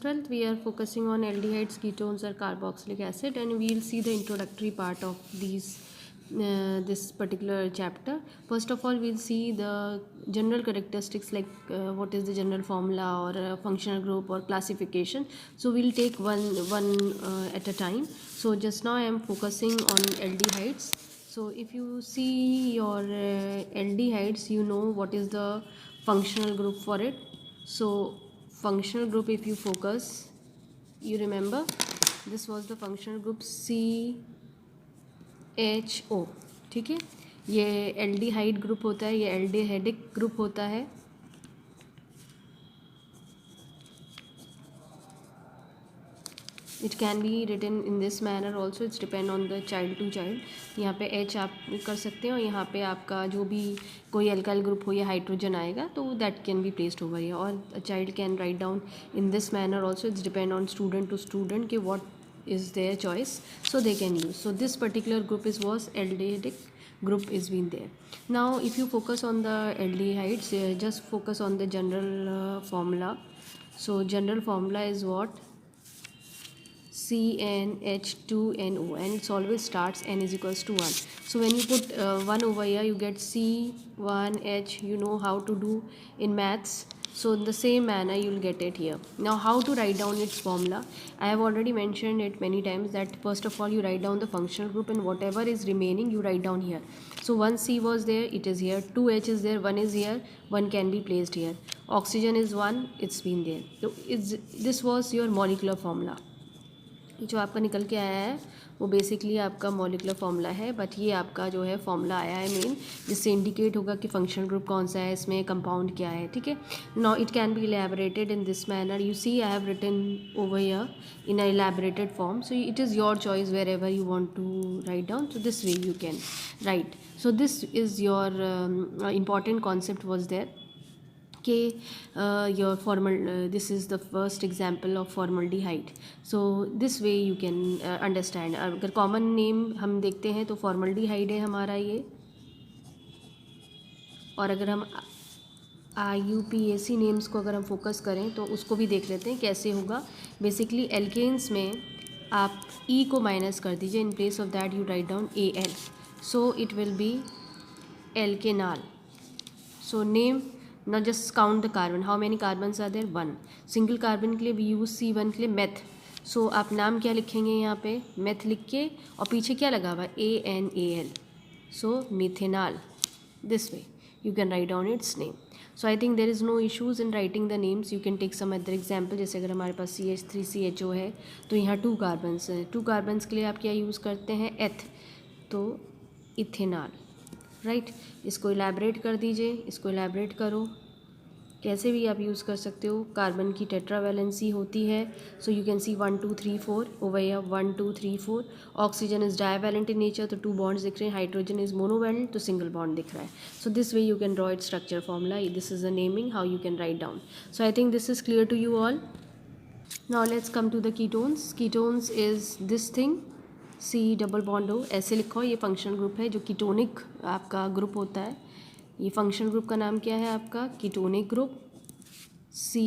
12th we are focusing on aldehydes, ketones or carboxylic acid, and we will see the introductory part of this particular chapter. First of all, we'll see the general characteristics, like what is the general formula or functional group or classification. So we'll take one at a time. So just now I am focusing on aldehydes. So if you see your aldehydes, you know what is the functional group for it. So functional group, if you focus, you remember this was the functional group CHO. ठीक है, ये aldehyde group होता है, ये aldehydic group होता है. It can be written in this manner also, it's depend on the child to child. यहाँ पे H आप कर सकते हैं और यहाँ पे आपका जो भी कोई एल्काइल ग्रुप हो या हाइड्रोजन आएगा तो that can be placed over here. और child can write down in this manner also. It's depend on student to student कि what is their choice, so they can use. So this particular group was aldehydic group is been there. Now if you focus on the aldehydes, just focus on the general formula. So general formula is what? CnH2NO, and it always starts n is equals to 1. So when you put 1 over here, you get C1H. You know how to do in maths. So in the same manner you will get it here. Now how to write down its formula? I have already mentioned it many times that first of all you write down the functional group, and whatever is remaining you write down here. So 1 C was there, it is here. 2 H is there, 1 is here, 1 can be placed here. Oxygen is 1, it's been there. So this was your molecular formula. जो आपका निकल के आया है वो basically आपका molecular formula है. But ये आपका जो है फार्मूला आया है मेन, जिससे इंडिकेट होगा कि फंक्शनल ग्रुप कौन सा है, इसमें कंपाउंड क्या है. ठीक है, now it can be elaborated in this manner. You see I have written over here in a elaborated form. So it is your choice wherever you want to write down. So this way you can write. So this is your important concept was there कि your formal this is the first example of formaldehyde. So this way you can understand. अगर common name हम देखते हैं तो formaldehyde है हमारा ये. और अगर हम IUPAC नेम्स को अगर हम फोकस करें तो उसको भी देख लेते हैं कैसे होगा. बेसिकली एल्केन्स में आप E को माइनस कर दीजिए. In place of that you write down AL. So it will be alkanal. So name, now just count the carbon, how many carbons are there? 1. Single carbon के लिए we use C1 के लिए meth. सो आप नाम क्या लिखेंगे यहाँ पे? मेथ लिख के और पीछे क्या लगा हुआ? ANAL. So methanol. This way you can write down its name. So I think there is no issues in writing the names. You can take some other example. जैसे अगर हमारे पास CH3CHO है तो यहाँ 2 कार्बन्स हैं. 2 कार्बन्स के लिए आप क्या यूज़ करते हैं? एथ. तो इथेनॉल. राइट. इसको इलैबोरेट कर दीजिए, इसको इलैबोरेट करो. कैसे भी आप यूज़ कर सकते हो. कार्बन की टेट्रावैलेंसी होती है. So you can see 1 2 3 4 over here 1 2 3 4. Oxygen is divalent in nature तो 2 बॉन्ड्स दिख रहे हैं. हाइड्रोजन इज़ मोनोवैलेंट तो सिंगल बॉन्ड दिख रहा है. So this way you can draw it structure formula. This is the naming how you can write down. So I think this is clear to you all. Now let's come to the ketones. Ketones is this thing C double bond O. ऐसे लिखो. ये functional group है जो ketonic आपका group होता है. ये functional group का नाम क्या है आपका? Ketonic group. C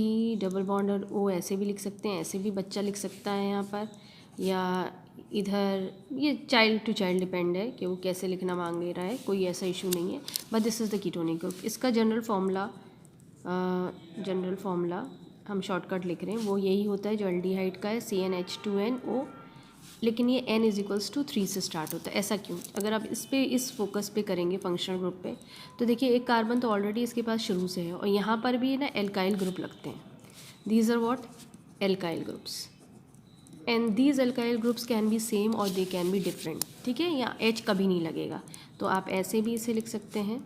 double bond और O ऐसे भी लिख सकते हैं, ऐसे भी बच्चा लिख सकता है यहाँ पर, या इधर. ये चाइल्ड टू चाइल्ड डिपेंड है कि वो कैसे लिखना मांग ले रहा है. कोई ऐसा इशू नहीं है. But this is the ketonic group. इसका जनरल फार्मूला हम शॉर्टकट लिख रहे हैं वो यही होता है जो एल्डिहाइड का है. CnH2NO. लेकिन ये n इज इक्वल्स टू 3 से स्टार्ट होता है. ऐसा क्यों? अगर आप इस फोकस पे करेंगे फंक्शनल ग्रुप पे तो देखिए एक कार्बन तो ऑलरेडी इसके पास शुरू से है और यहाँ पर भी ना एल्काइल ग्रुप लगते हैं. These are what? Alkyl groups. And these alkyl groups can be same और दे कैन बी डिफरेंट. ठीक है, यहाँ H कभी नहीं लगेगा. तो आप ऐसे भी इसे लिख सकते हैं.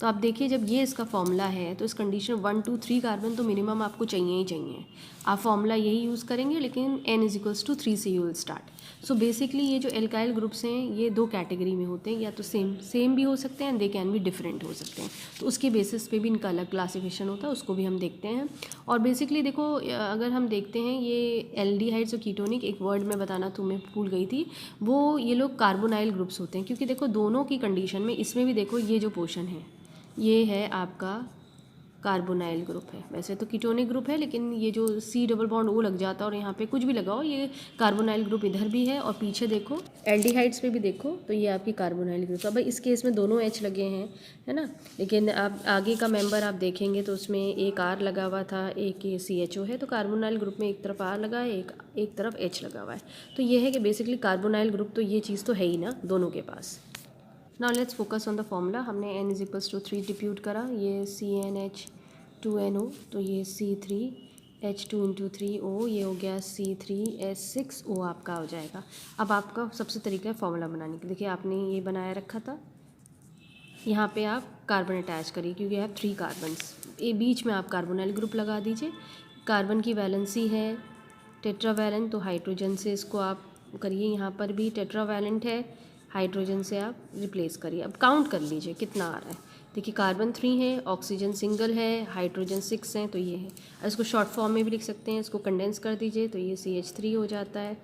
तो आप देखिए जब ये इसका फॉर्मूला है तो इस कंडीशन 1 2 3 कार्बन तो मिनिमम आपको चाहिए ही चाहिए. आप फॉर्मूला यही यूज़ करेंगे लेकिन n इज इक्वल्स टू 3 से you will start. So basically ये जो एल्काइल ग्रुप्स हैं ये 2 कैटेगरी में होते हैं. या तो सेम भी हो सकते हैं, दे कैन भी डिफरेंट हो सकते हैं. तो उसके बेसिस पे भी इनका अलग क्लासिफिकेशन होता है, उसको भी हम देखते हैं. और बेसिकली देखो अगर हम देखते हैं ये एल्डिहाइड्स और कीटोनिक, एक वर्ड में बताना तो मैं भूल गई थी, वो ये लोग कार्बोनाइल ग्रुप्स होते हैं. क्योंकि देखो दोनों की कंडीशन में इसमें भी देखो ये जो पोर्शन है ये है आपका कार्बोनाइल ग्रुप है। वैसे तो कीटोनिक ग्रुप है, लेकिन ये जो C डबल बॉन्ड O लग जाता है और यहाँ पे कुछ भी लगाओ, ये कार्बोनाइल ग्रुप इधर भी है और पीछे देखो एल्डिहाइड्स पे भी देखो तो ये आपकी कार्बोनाइल ग्रुप। अब इस केस में दोनों H लगे हैं, है ना, लेकिन आप आगे का मेंबर आप देखेंगे तो उसमें एक R लगा हुआ था, एक ये CHO है। तो कार्बोनाइल ग्रुप में एक तरफ R लगा है, एक तरफ H लगा हुआ है। तो ये है कि बेसिकली कार्बोनाइल ग्रुप तो ये चीज़ तो है ही ना दोनों के पास। Now let's focus on the formula. हमने n इज इक्वल्स टू 3 डिप्यूट करा, ये CnH2NO, तो ये C3H2 इंटू 3O, ये हो गया C3H6O आपका हो जाएगा। अब आपका सबसे तरीका है फॉर्मूला बनाने की। देखिए आपने ये बनाया रखा था, यहाँ पे आप कार्बन अटैच करिए क्योंकि आप 3 कार्बन्स, ये बीच में आप कार्बोनाइल ग्रुप लगा दीजिए। कार्बन की वैलेंसी है टेट्रावैलेंट, तो हाइड्रोजन से इसको आप करिए, यहाँ पर भी टेट्रावैलेंट है, हाइड्रोजन से आप रिप्लेस करिए। अब काउंट कर लीजिए कितना आ रहा है। देखिए कार्बन 3 है, ऑक्सीजन सिंगल है, हाइड्रोजन 6 है, तो ये है। इसको शॉर्ट फॉर्म में भी लिख सकते हैं, इसको कंडेंस कर दीजिए तो ये CH3 हो जाता है,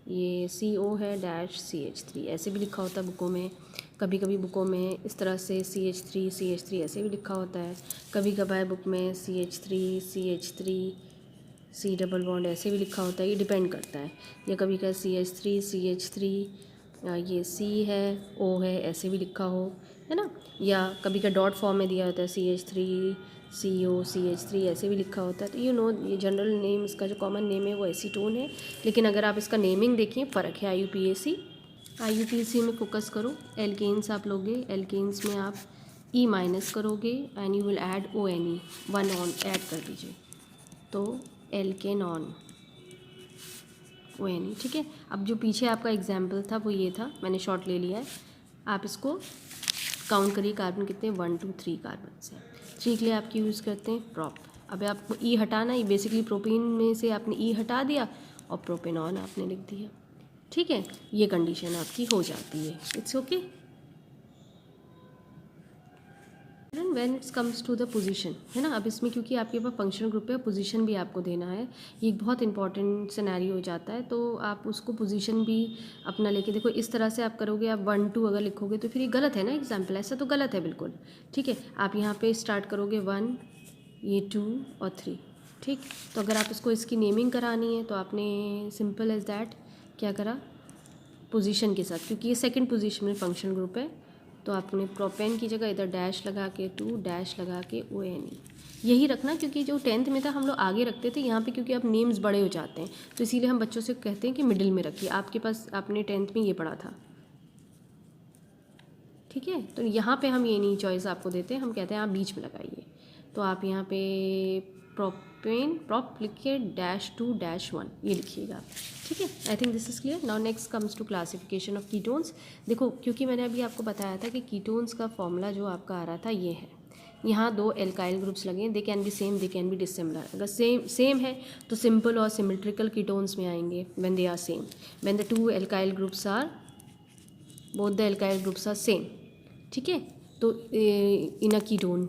ये CO है डैश CH3, ऐसे भी लिखा होता है बुकों में। कभी कभी बुकों में इस तरह से CH3 ऐसे भी लिखा होता है, कभी कभार बुक में CH3 C डबल बॉन्ड ऐसे भी लिखा होता है, ये डिपेंड करता है। या कभी का CH3 ये C है, O है, ऐसे भी लिखा हो, है ना। या कभी का डॉट फॉर्म में दिया होता है CH3 CO CH3 ऐसे भी लिखा होता है। तो ये जनरल नेम, इसका जो कॉमन नेम है वो एसीटोन है, लेकिन अगर आप इसका नेमिंग देखिए फ़र्क है। IUPAC में फोकस करो। एल्केन्स आप लोगे, एल्केन्स में आप E माइनस करोगे and you will add ONE, 1 on add कर दीजिए, तो एल्केनॉन ONE, ठीक है। अब जो पीछे आपका एग्जाम्पल था वो ये था, मैंने शॉर्ट ले लिया है। आप इसको काउंट करिए कार्बन कितने, 1 2 3 कार्बन से। 3 के लिए आपकी यूज़ करते हैं प्रोप। अब आपको E हटाना, ये बेसिकली प्रोपेन में से आपने E हटा दिया और प्रोपेनॉन आपने लिख दिया, ठीक है। ये कंडीशन आपकी हो जाती है, it's okay. When it's comes to the position, है ना। अब इसमें क्योंकि आपके पास फंक्शनल ग्रुप है, पोजीशन भी आपको देना है, ये एक बहुत इंपॉर्टेंट सिनेरियो हो जाता है। तो आप उसको पोजीशन भी अपना लेके देखो। इस तरह से आप करोगे, आप 1 2 अगर लिखोगे तो फिर ये गलत है ना एग्जाम्पल, ऐसा तो गलत है बिल्कुल, ठीक है। आप यहाँ पे स्टार्ट करोगे 1, ये 2 और 3, ठीक। तो अगर आप इसको इसकी नेमिंग करानी है तो आपने सिंपल एज दैट क्या करा, पोजीशन के साथ, क्योंकि ये सेकंड पोजीशन में फंक्शनल ग्रुप है, तो आपने प्रोपेन की जगह इधर डैश लगा के 2 डैश लगा के ONE यही रखना, क्योंकि जो 10th में था हम लोग आगे रखते थे, यहाँ पे क्योंकि अब नेम्स बड़े हो जाते हैं तो इसीलिए हम बच्चों से कहते हैं कि मिडिल में रखिए। आपके पास आपने 10th में ये पढ़ा था, ठीक है। तो यहाँ पे हम ये नहीं चॉइस आपको देते हैं, हम कहते हैं आप बीच में लगाइए। तो आप यहाँ पे प्रॉप लिखिए -2-1 ये लिखिएगा, ठीक है। I think this is clear. Now next comes to classification of ketones. देखो क्योंकि मैंने अभी आपको बताया था कि कीटोन्स का फॉर्मूला जो आपका आ रहा था ये है, यहाँ 2 एल्काइल ग्रुप्स लगे हैं, they can be same, they can be dissimilar. अगर सेम है तो सिंपल और सिमेट्रिकल कीटोन्स में आएंगे when they are same, when the 2 alkyl groups are, both the alkyl groups are same, ठीक है। तो इन अ कीटोन,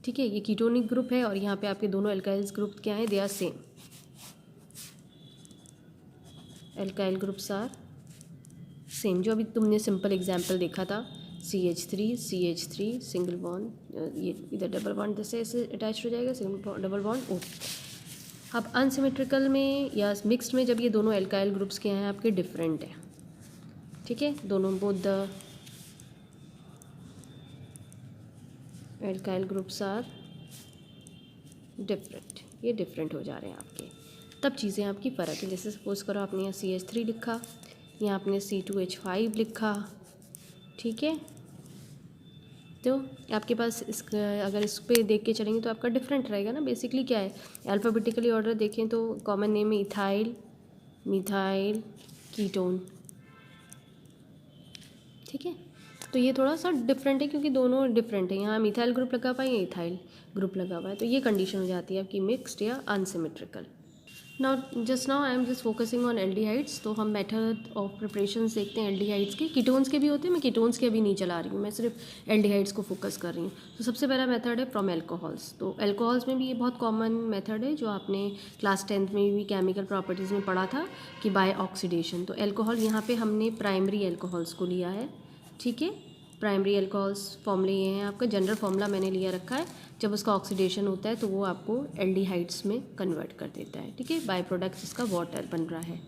ठीक है, ये कीटोनिक ग्रुप है और यहाँ पे आपके दोनों एल्काइल्स ग्रुप क्या है, they are same, alkyl groups are same. जो अभी तुमने सिंपल एग्जांपल देखा था CH3 सिंगल बॉन्ड, ये इधर डबल बॉन्ड जैसे ऐसे अटैच हो जाएगा, सिंगल डबल बॉन्ड O। अब अनसिमेट्रिकल में या मिक्स्ड में जब ये दोनों एल्काइल ग्रुप्स क्या हैं आपके डिफरेंट है, ठीक है, दोनों both the alkyl groups are different, ये डिफरेंट हो जा रहे हैं आपके, तब चीज़ें आपकी फ़र्क है। जैसे सपोज़ करो आपने यहाँ CH3 लिखा, यहाँ आपने C2H5 लिखा, ठीक है। तो आपके पास अगर इस पर देख के चलेंगे तो आपका डिफरेंट रहेगा ना। बेसिकली क्या है, अल्फ़ाबेटिकली ऑर्डर देखें तो कॉमन नेम है इथाइल, मिथाइल, कीटोन, ठीक है। तो ये थोड़ा सा डिफरेंट है क्योंकि दोनों डिफरेंट है, यहाँ मिथाइल ग्रुप लगा हुआ है, या इथाइल ग्रुप लगा हुआ है, तो ये कंडीशन हो जाती है आपकी मिक्स्ड या unsymmetrical. Now I am just focusing on aldehydes. तो हम मेथड ऑफ प्रिपरेशन देखते हैं एल्डिहाइड्स के। कीटोन्स के भी होते हैं, मैं कीटोन्स के अभी नहीं चला रही हूँ, मैं सिर्फ एल्डिहाइड्स को फोकस कर रही हूँ। तो सबसे पहला मेथड है फ्रॉम एल्कोहल्स। तो एल्कोहल्स में भी ये बहुत कॉमन मेथड है जो आपने क्लास 10th में भी केमिकल प्रॉपर्टीज़ में पढ़ा था कि बाय ऑक्सीडेशन। तो एल्कोहल यहाँ पे हमने प्राइमरी एल्कोहल्स को लिया है, ठीक है। प्राइमरी अल्कोहल्स फॉर्मूले ये हैं आपका, जनरल फॉर्मूला मैंने लिया रखा है, जब उसका ऑक्सीडेशन होता है तो वो आपको एल्डिहाइड्स में कन्वर्ट कर देता है, ठीक है, बाय प्रोडक्ट्स इसका वाटर बन रहा है।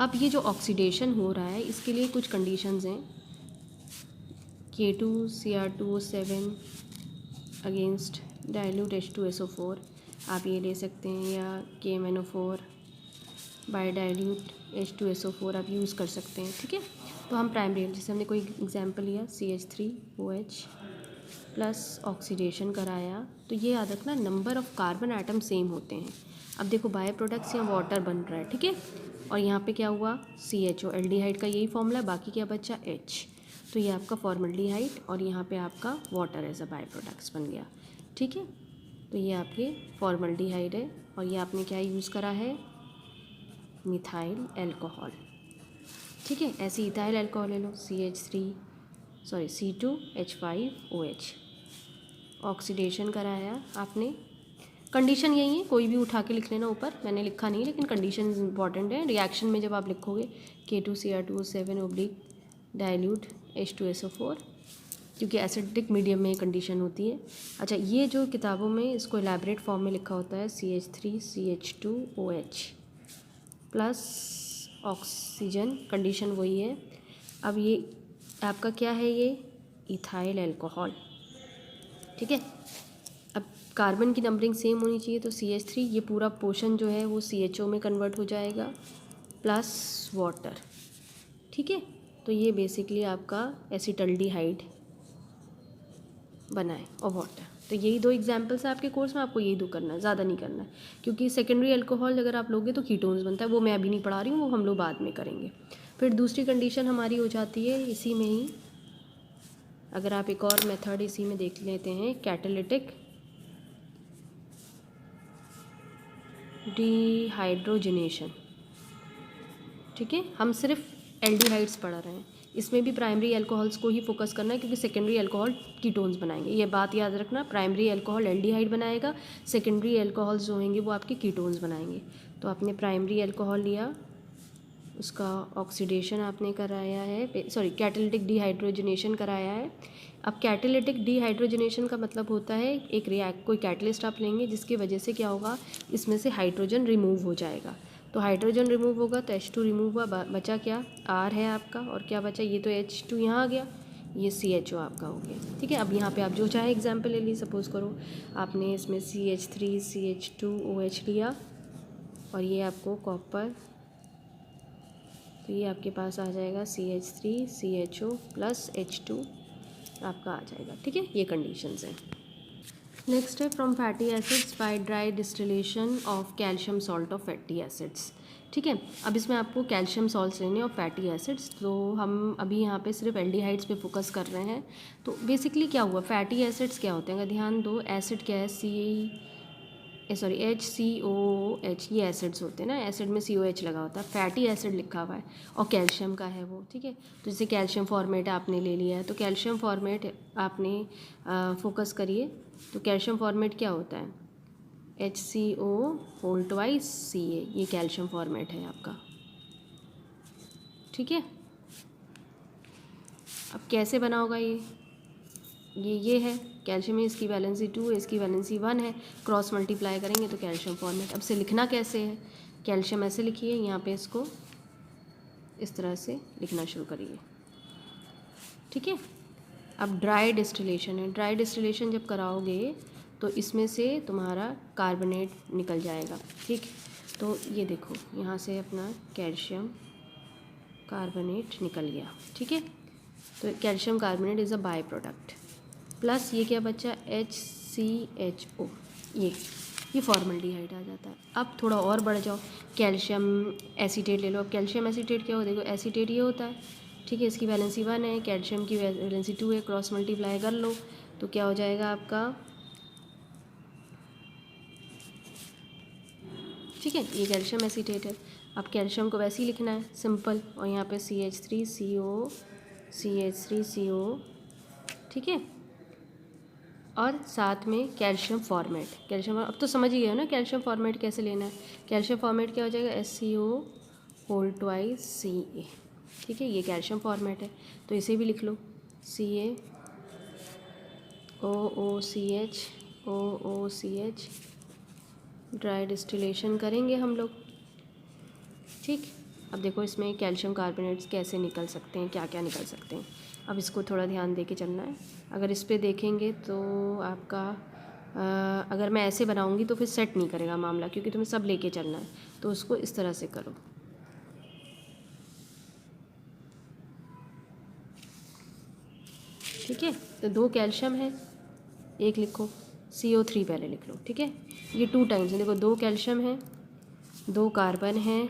अब ये जो ऑक्सीडेशन हो रहा है इसके लिए कुछ कंडीशंस हैं, K2Cr2O7 अगेंस्ट डाइल्यूट H2SO4 आप ये ले सकते हैं, या KMnO4 बाय डाइल्यूट H2SO4 आप यूज़ कर सकते हैं, ठीक है। तो हम प्राइमरी, जैसे हमने कोई एग्जांपल लिया CH3OH प्लस ऑक्सीडेशन कराया, तो ये याद रखना number of carbon atom same होते हैं। अब देखो बाय प्रोडक्ट्स यहाँ वाटर बन रहा है, ठीक है, और यहाँ पे क्या हुआ CHO, एल्डिहाइड का यही फॉर्मूला है, बाकी क्या बचा H, तो ये आपका फॉर्मल्डिहाइड और यहाँ पे आपका water as a by products बन गया, ठीक है। तो ये आपके फॉर्मल्डिहाइड है और ये आपने क्या यूज़ करा है, मिथाइल अल्कोहल, ठीक है। ऐसे इथाइल अल्कोहल ले लो C2H5OH, ऑक्सीडेशन कराया आपने, कंडीशन यही है, कोई भी उठा के लिख लेना ऊपर, मैंने लिखा नहीं लेकिन कंडीशन इंपॉर्टेंट है। रिएक्शन में जब आप लिखोगे K2Cr2O7 ऑब्लिक डाइल्यूट H2SO4, क्योंकि एसिडिक मीडियम में कंडीशन होती है। अच्छा, ये जो किताबों में इसको एलैबोरेट फॉर्म में लिखा होता है CH3CH2OH प्लस ऑक्सीजन, कंडीशन वही है। अब ये आपका क्या है, ये इथाइल अल्कोहल, ठीक है। अब कार्बन की नंबरिंग सेम होनी चाहिए, तो CH3 ये पूरा पोर्शन जो है वो CHO में कन्वर्ट हो जाएगा प्लस वाटर, ठीक है। तो ये बेसिकली आपका एसिटल्डिहाइड बना है और वाटर। तो यही दो एग्जांपल्स हैं आपके कोर्स में, आपको यही दो करना है, ज़्यादा नहीं करना है, क्योंकि सेकेंडरी अल्कोहल अगर आप लोगे तो कीटोन्स बनता है, वो मैं अभी नहीं पढ़ा रही हूँ, वो हम लोग बाद में करेंगे। फिर दूसरी कंडीशन हमारी हो जाती है इसी में ही, अगर आप एक और मेथड इसी में देख लेते हैं, कैटालिटिक डिहाइड्रोजनेशन, ठीक है। हम सिर्फ एल्डिहाइड्स पढ़ रहे हैं, इसमें भी प्राइमरी अल्कोहल्स को ही फोकस करना है, क्योंकि सेकेंडरी अल्कोहल कीटोन्स बनाएंगे, ये बात याद रखना। प्राइमरी अल्कोहल एल्डिहाइड बनाएगा, सेकेंडरी अल्कोहल्स जो होंगे वो आपके कीटोन्स बनाएंगे। तो आपने प्राइमरी अल्कोहल लिया, उसका ऑक्सीडेशन आपने कराया है, सॉरी कैटालिटिक डिहाइड्रोजनेशन कराया है। अब कैटालिटिक डिहाइड्रोजनेशन का मतलब होता है एक कोई कैटलिस्ट आप लेंगे जिसकी वजह से क्या होगा, इसमें से हाइड्रोजन रिमूव हो जाएगा। तो हाइड्रोजन रिमूव होगा तो H2 रिमूव हुआ, बचा क्या, R है आपका, और क्या बचा, ये तो H2 यहाँ आ गया, ये CHO आपका हो गया, ठीक है। अब यहाँ पे आप जो चाहे एग्जांपल ले लीजिए, सपोज़ करो आपने इसमें CH3CH2OH लिया और ये आपको कॉपर, तो ये आपके पास आ जाएगा CH3CHO प्लस H2 आपका आ जाएगा, ठीक है। ये कंडीशंस हैं। नेक्स्ट है from fatty acids by dry distillation of calcium salt of fatty acids, ठीक है। अब इसमें आपको कैल्शियम सॉल्ट्स लेने और फैटी एसिड्स, तो हम अभी यहाँ पे सिर्फ एल्डिहाइड्स पे फोकस कर रहे हैं। तो बेसिकली क्या हुआ, फैटी एसिड्स क्या होते हैं, अगर ध्यान दो, एसिड क्या है, HCOH, ये एसिड्स होते हैं ना, एसिड में COH लगा होता है, फैटी एसिड लिखा हुआ है और कैल्शियम का है वो, ठीक है। तो जैसे कैल्शियम फॉर्मेट आपने ले लिया है, तो कैल्शियम फॉर्मेट आपने फोकस करिए, तो कैल्शियम फॉर्मेट क्या होता है, HCO2Ca, ये कैल्शियम फॉर्मेट है आपका, ठीक है। अब कैसे बना होगा ये है कैल्शियम है, इसकी वैलेंसी 2 है, इसकी वैलेंसी 1 है, क्रॉस मल्टीप्लाई करेंगे तो कैल्शियम फॉर्मेट। अब से लिखना कैसे है, कैल्शियम ऐसे लिखिए, यहाँ पे इसको इस तरह से लिखना शुरू करिए, ठीक है। अब ड्राई डिस्टिलेशन है, ड्राई डिस्टिलेशन जब कराओगे तो इसमें से तुम्हारा कार्बोनेट निकल जाएगा, ठीक। तो ये देखो यहाँ से अपना कैल्शियम कार्बोनेट निकल गया, ठीक है। तो calcium carbonate is a by product, plus ये क्या बचा, HCHO, ये फॉर्मल्डिहाइड आ जाता है। अब थोड़ा और बढ़ जाओ, कैल्शियम एसीटेट ले लो। अब कैल्शियम एसीटेट क्या हो, देखो एसीटेट ये होता है, ठीक है, इसकी वैलेंसी 1 है, कैल्शियम की वैलेंसी 2 है, क्रॉस मल्टीप्लाई कर लो तो क्या हो जाएगा आपका, ठीक है, ये कैल्शियम एसीटेट है। अब कैल्शियम को वैसे ही लिखना है सिंपल, और यहाँ पे CH3CO, ठीक है, और साथ में कैल्शियम फॉर्मेट, कैल्शियम, अब तो समझ ही गए हो ना कैल्शियम फॉर्मेट कैसे लेना है। कैल्शियम फॉर्मेट क्या हो जाएगा, HCO2Ca, ठीक है, ये कैल्शियम फॉर्मेट है, तो इसे भी लिख लो CaOOCH OOCH ड्राई डिस्टिलेशन करेंगे हम लोग। ठीक, अब देखो इसमें कैल्शियम कार्बोनेट्स कैसे निकल सकते हैं, क्या क्या निकल सकते हैं। अब इसको थोड़ा ध्यान दे के चलना है। अगर इस पर देखेंगे तो आपका अगर मैं ऐसे बनाऊंगी तो फिर सेट नहीं करेगा मामला, क्योंकि तुम्हें सब लेके चलना है। तो उसको इस तरह से करो। ठीक है, तो 2 कैल्शियम है, एक लिखो, CO3 पहले लिख लो। ठीक है, ये 2 टाइम्स है। देखो 2 कैल्शियम है, 2 कार्बन है,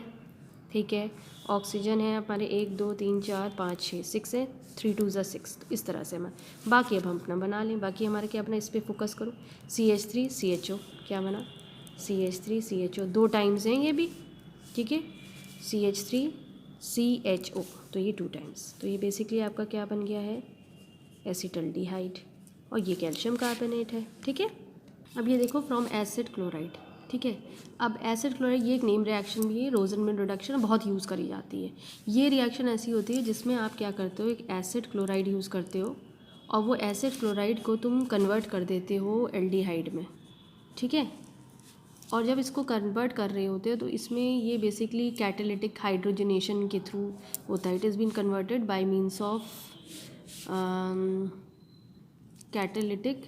ठीक है, ऑक्सीजन है हमारे 1 2 3 4 5 6 6 है, 3 2 ज़ा 6। इस तरह से हम बाकी अब हम अपना बना लें। बाकी हमारे क्या अपना इस पर फोकस करो। CH3 CHO क्या बना, CH3 CHO 2 टाइम्स हैं ये भी। ठीक है, CH3 CHO, तो ये 2 टाइम्स। तो ये बेसिकली आपका क्या बन गया है, एसिटल्डिहाइड, और ये कैल्शियम कार्बोनेट है। ठीक है, अब ये देखो फ्रॉम एसिड क्लोराइड। ठीक है, अब एसिड क्लोराइड ये एक नेम रिएक्शन भी है, रोजनमैन रिडक्शन बहुत यूज़ करी जाती है। ये रिएक्शन ऐसी होती है जिसमें आप क्या करते हो, एक एसिड क्लोराइड यूज़ करते हो और वो एसिड क्लोराइड को तुम कन्वर्ट कर देते हो एल्डिहाइड में। ठीक है, और जब इसको कन्वर्ट कर रहे होते हो तो इसमें ये बेसिकली कैटालिटिक हाइड्रोजनेशन के थ्रू होता है। It is been converted by means of catalytic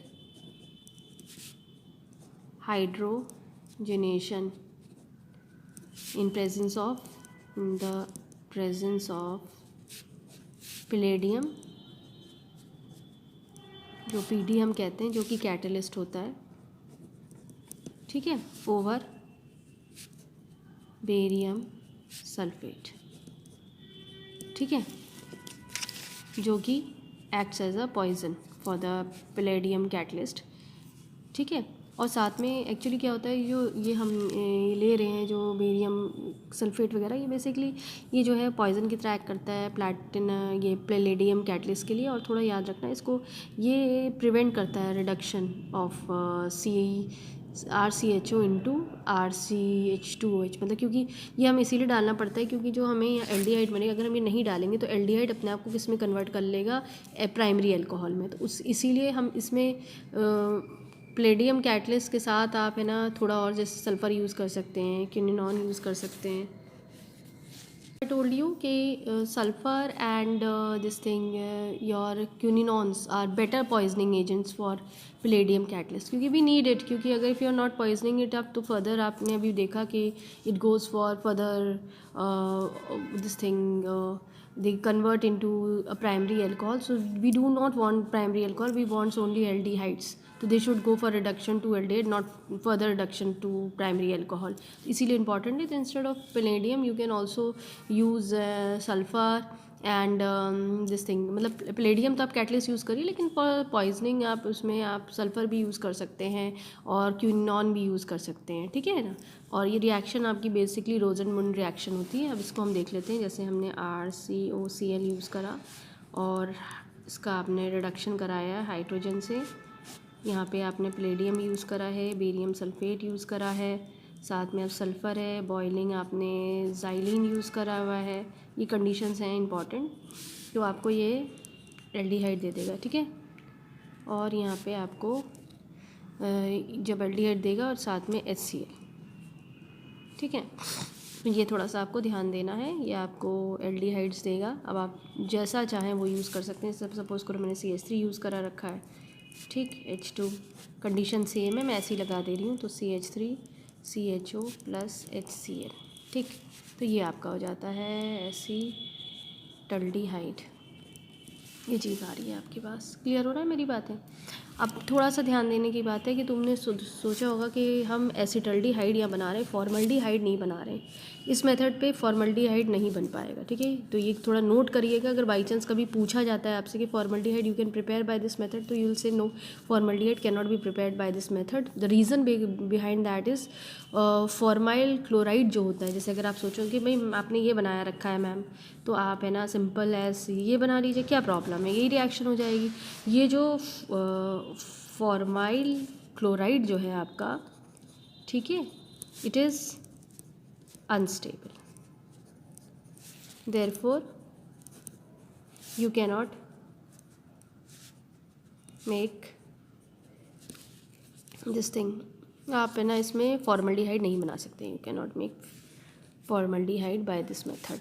hydrogenation in the presence of palladium, जो PD हम कहते हैं, जो कि कैटलिस्ट होता है। ठीक है, ओवर बेरियम सल्फेट। ठीक है, जो कि acts as a poison for the palladium catalyst. ठीक है, और साथ में एक्चुअली क्या होता है, ये हम ले रहे हैं जो बेरियम सल्फेट वगैरह, ये बेसिकली ये जो है पॉइजन की तरह एक्ट करता है प्लैटिन ये पैलेडियम कैटलिस्ट के लिए। और थोड़ा याद रखना इसको, ये प्रिवेंट करता है reduction of RCHO into RCH2OH। मतलब क्योंकि ये हम इसीलिए डालना पड़ता है क्योंकि जो हमें एल्डिहाइड बनेगा, अगर हम ये नहीं डालेंगे तो एल्डिहाइड अपने आप को किस में कन्वर्ट कर लेगा, प्राइमरी अल्कोहल में। तो इसीलिए हम इसमें प्लेडियम कैटलिस्ट के साथ आप है ना थोड़ा और जैसे सल्फ़र यूज़ कर सकते हैं, क्विनोन यूज़ कर सकते हैं। I told you कि sulphur and this thing your quinones are better poisoning agents for palladium catalyst, क्योंकि वी नीड इट। क्योंकि अगर if you are not poisoning it up तो फर्दर आपने अभी देखा कि it goes for further this thing they convert into a primary alcohol. So we do not want primary alcohol, we want only aldehydes. So they should go for reduction to aldehyde, not further reduction to primary alcohol. इसीलिए important है। तो instead of palladium you can also use sulfur and this thing. मतलब palladium तो आप catalyst use करिए, लेकिन for poisoning आप उसमें आप सल्फ़र भी यूज़ कर सकते हैं और क्विनोन भी यूज़ कर सकते हैं। ठीक है ना, और ये रिएक्शन आपकी बेसिकली रोजनमुंड रिएक्शन होती है। अब इसको हम देख लेते हैं। जैसे हमने RCOCl यूज़ करा और इसका आपने रिडक्शन कराया है हाइड्रोजन से। यहाँ पे आपने पैलेडियम यूज़ करा है, बेरियम सल्फेट यूज़ करा है, साथ में अब सल्फ़र है, बॉइलिंग आपने ज़ाइलिन यूज़ करा हुआ है। ये कंडीशंस हैं इंपॉर्टेंट, तो आपको ये एल्डिहाइड दे देगा। ठीक है, और यहाँ पे आपको जब एल्डिहाइड देगा और साथ में HCl। ठीक है, ये थोड़ा सा आपको ध्यान देना है, ये आपको एल्डिहाइड्स देगा। अब आप जैसा चाहें वो यूज़ कर सकते हैं। सब सपोज़ करो मैंने CH3 यूज़ करा रखा है, ठीक, H2 कंडीशन सेम है, मैं ऐसे ही लगा दे रही हूँ। तो CH3 CHO प्लस HCl। ठीक, तो ये आपका हो जाता है एसिटल्डिहाइड। ये चीज़ आ रही है आपके पास। क्लियर हो रहा है मेरी बातें? अब थोड़ा सा ध्यान देने की बात है कि तुमने सोचा होगा कि हम एसिटल्डिहाइड यहाँ बना रहे हैं, फॉर्मल्डिहाइड नहीं बना रहे हैं। इस मेथड पे फॉर्मल्डिहाइड नहीं बन पाएगा। ठीक है, तो ये थोड़ा नोट करिएगा। अगर बाई चांस कभी पूछा जाता है आपसे कि formaldehyde you can prepare by this method, तो you will say no, formaldehyde can not be prepared by this method. The reason behind that is formyl chloride जो होता है। जैसे अगर आप सोचो कि भाई आपने ये बनाया रखा है मैम, तो आप है ना सिंपल एज ये बना लीजिए, क्या प्रॉब्लम है, यही रिएक्शन हो जाएगी। ये जो फॉर्माइल क्लोराइड जो है आपका, ठीक है, it is unstable, therefore you cannot make this thing, आप है ना इसमें फॉर्मल्डिहाइड नहीं बना सकते, you can not make formaldehyde by this method.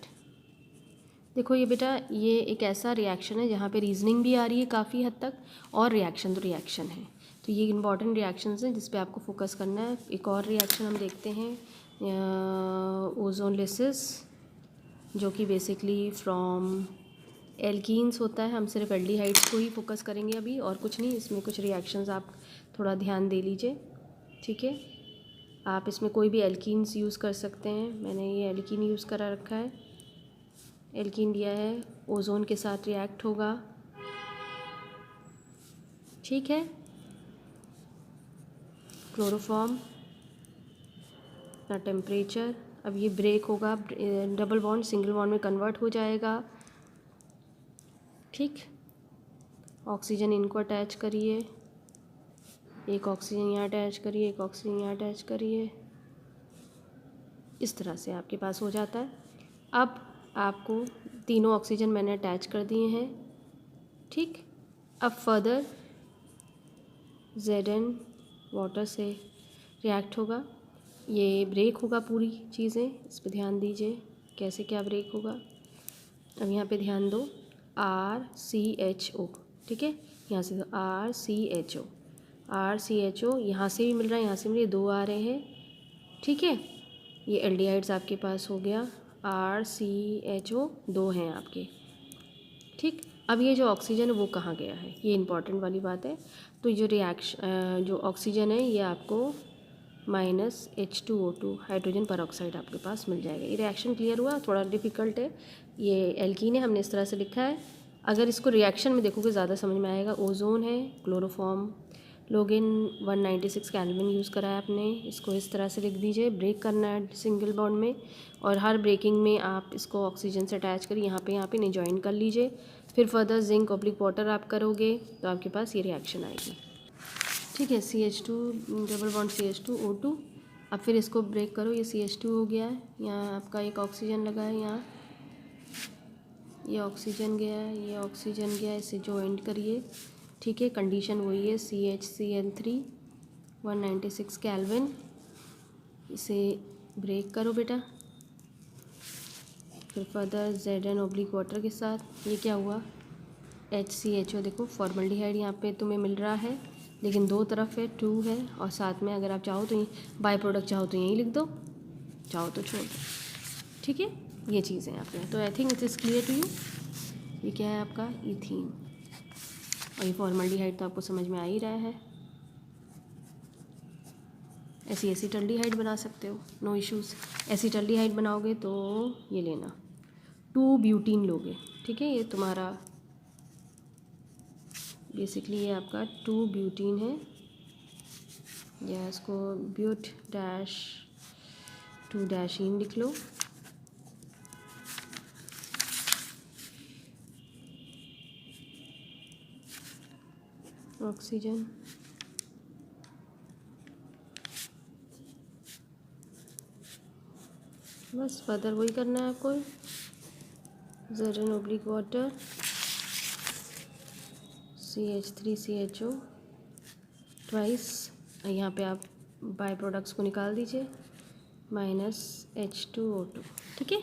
देखो ये बेटा, ये एक ऐसा रिएक्शन है जहाँ पे रीजनिंग भी आ रही है काफ़ी हद तक, और रिएक्शन तो रिएक्शन है, तो ये इंपॉर्टेंट रिएक्शंस हैं जिस पे आपको फोकस करना है। एक और रिएक्शन हम देखते हैं, ओजोनलिसिस, जो कि बेसिकली फ्रॉम एल्कीन्स होता है। हम सिर्फ एल्डिहाइड्स को ही फोकस करेंगे अभी, और कुछ नहीं। इसमें कुछ रिएक्शंस आप थोड़ा ध्यान दे लीजिए, ठीक है। आप इसमें कोई भी एल्कीन्स यूज़ कर सकते हैं, मैंने ये एल्कीन यूज़ करा रखा है, एल्कीन लिया है, ओजोन के साथ रिएक्ट होगा, ठीक है। क्लोरोफॉर्म ना टेम्परेचर, अब ये ब्रेक होगा, डबल बॉन्ड सिंगल बॉन्ड में कन्वर्ट हो जाएगा, ठीक। ऑक्सीजन इनको अटैच करिए, एक ऑक्सीजन यहाँ अटैच करिए, एक ऑक्सीजन यहाँ अटैच करिए, इस तरह से आपके पास हो जाता है। अब आपको तीनों ऑक्सीजन मैंने अटैच कर दिए हैं, ठीक। अब फर्दर Zn वाटर से रिएक्ट होगा, ये ब्रेक होगा पूरी चीज़ें, इस पर ध्यान दीजिए कैसे क्या ब्रेक होगा। अब यहाँ पे ध्यान दो, RCHO, ठीक है, यहाँ से RCHO, RCHO यहाँ से भी मिल रहा है, यहाँ से मिल रहा है, दो आ रहे हैं, ठीक है। ये एल्डिहाइड्स आपके पास हो गया, RCHO दो हैं आपके, ठीक। अब ये जो ऑक्सीजन है वो कहाँ गया है, ये इंपॉर्टेंट वाली बात है। तो जो रिएक्शन जो ऑक्सीजन है ये आपको -H2O2 हाइड्रोजन परऑक्साइड आपके पास मिल जाएगा। ये रिएक्शन क्लियर हुआ, थोड़ा डिफिकल्ट है, ये एल्कीन है, हमने इस तरह से लिखा है। अगर इसको रिएक्शन में देखोगे ज़्यादा समझ में आएगा। ओजोन है, क्लोरोफॉर्म, लोगिन 196 केल्विन यूज़ करा है आपने, इसको इस तरह से लिख दीजिए। ब्रेक करना है सिंगल बॉन्ड में, और हर ब्रेकिंग में आप इसको ऑक्सीजन से अटैच करिए, यहाँ पे नहीं ज्वाइन कर लीजिए। फिर फर्दर जिंक ऑब्लिक वाटर आप करोगे तो आपके पास ये रिएक्शन आएगी, ठीक है। CH2 डबल बॉन्ड CH2O2, अब फिर इसको ब्रेक करो, ये CH2 हो गया है, यहाँ आपका एक ऑक्सीजन लगा है, यहाँ ये ऑक्सीजन गया है, ये ऑक्सीजन गया है, इसे ज्वाइंट करिए, ठीक है। कंडीशन वही है, CHCl3 196 केल्विन, इसे ब्रेक करो बेटा। फिर फर्दर Zn ऑब्लिक वाटर के साथ, ये क्या हुआ, HCHO, देखो फॉर्मल्डिहाइड यहाँ पे तुम्हें मिल रहा है, लेकिन दो तरफ है, 2 है, और साथ में अगर आप चाहो तो बाय प्रोडक्ट चाहो तो यहीं लिख दो, चाहो तो छोड़ दो, ठीक है। ये चीज़ें आपने, तो I think it is clear to you. ये क्या है आपका, ईथीन, और ये फॉर्मल्डिहाइड तो आपको समझ में आ ही रहा है। एसिटल्डिहाइड बना सकते हो, नो इश्यूज़। एसिटल्डिहाइड बनाओगे तो ये लेना 2 ब्यूटीन लोगे, ठीक है। ये तुम्हारा बेसिकली ये आपका 2 ब्यूटीन है, या इसको ब्यूट-2-इन लिख लो। ऑक्सीजन, बस फर्दर वही करना है आपको। Zn oblique water, CH3CHO twice, यहाँ पे आप बाय प्रोडक्ट्स को निकाल दीजिए, -H2O2, ठीक है।